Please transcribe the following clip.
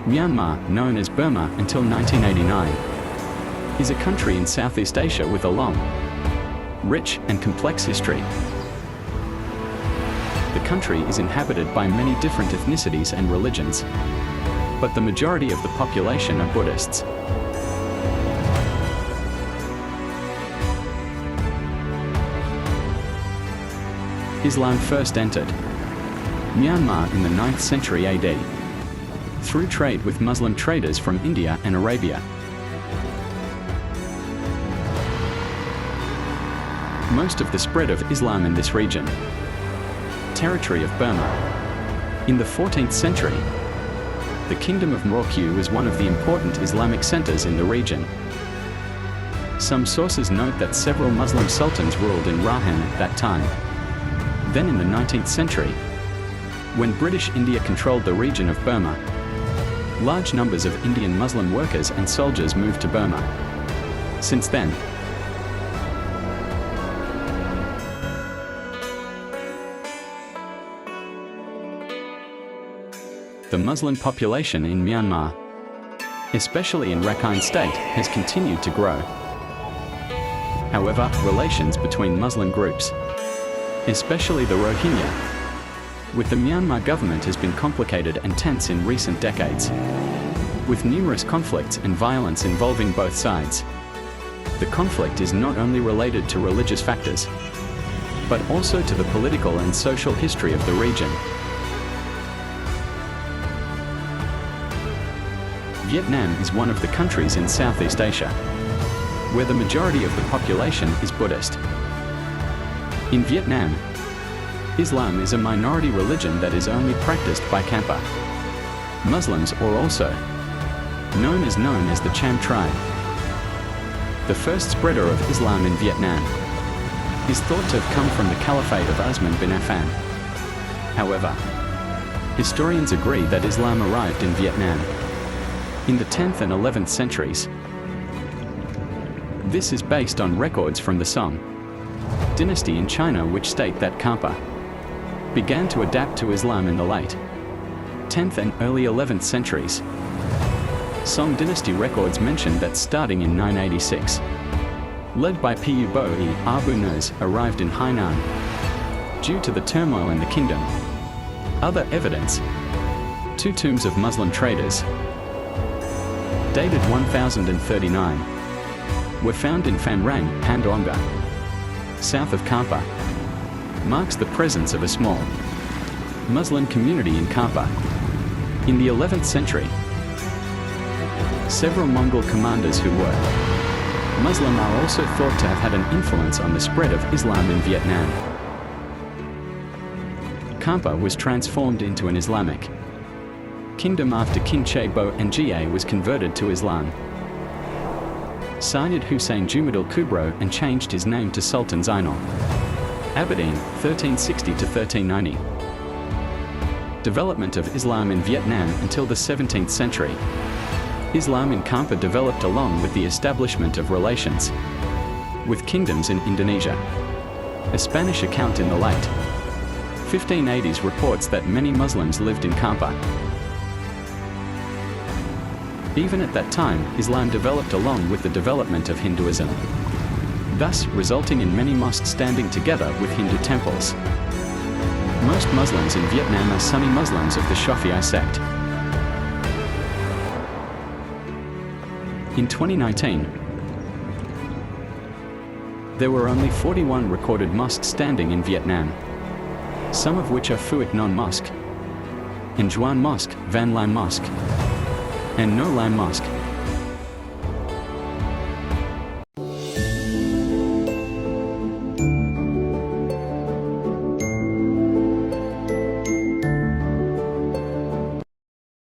Myanmar, known as Burma until 1989, is a country in Southeast Asia with a long, rich and complex history. The country is inhabited by many different ethnicities and religions, but the majority of the population are Buddhists. Islam first entered Myanmar in the 9th century AD, through trade with Muslim traders from India and Arabia. Most of the spread of Islam in this region, territory of Burma. In the 14th century, the Kingdom of Mrokyu was one of the important Islamic centers in the region. Some sources note that several Muslim sultans ruled in Rahan at that time. Then in the 19th century, when British India controlled the region of Burma, large numbers of Indian Muslim workers and soldiers moved to Burma. Since then, the Muslim population in Myanmar, especially in Rakhine State, has continued to grow. However, relations between Muslim groups, especially the Rohingya, with the Myanmar government has been complicated and tense in recent decades, with numerous conflicts and violence involving both sides. The conflict is not only related to religious factors, but also to the political and social history of the region. Vietnam is one of the countries in Southeast Asia, where the majority of the population is Buddhist. In Vietnam, Islam is a minority religion that is only practiced by Kampa Muslims, or also known as the Cham tribe. The first spreader of Islam in Vietnam is thought to have come from the Caliphate of Osman bin Affan. However, historians agree that Islam arrived in Vietnam in the 10th and 11th centuries. This is based on records from the Song dynasty in China, which state that Kampa began to adapt to Islam in the late 10th and early 11th centuries. Song dynasty records mention that starting in 986, led by Piyu Bo-i Abu Nuz, arrived in Hainan due to the turmoil in the kingdom. Other evidence: 2 tombs of Muslim traders, dated 1039, were found in Phan Rang, Pandonga, south of Kampa, marks the presence of a small Muslim community in Kampa. In the 11th century, several Mongol commanders who were Muslim are also thought to have had an influence on the spread of Islam in Vietnam. Kampa was transformed into an Islamic kingdom after King Che-bo Nga was converted to Islam. Sayyid Hussein Jumadil Kubro and changed his name to Sultan Zainal Abidin, 1360 to 1390. Development of Islam in Vietnam until the 17th century. Islam in Kampa developed along with the establishment of relations with kingdoms in Indonesia. A Spanish account in the late 1580s reports that many Muslims lived in Kampa. Even at that time, Islam developed along with the development of Hinduism, thus resulting in many mosques standing together with Hindu temples. Most Muslims in Vietnam are Sunni Muslims of the Shafi'i sect. In 2019, there were only 41 recorded mosques standing in Vietnam, some of which are Phuoc Non Mosque, An Juan Mosque, Van Lan Mosque, and No Lam Mosque.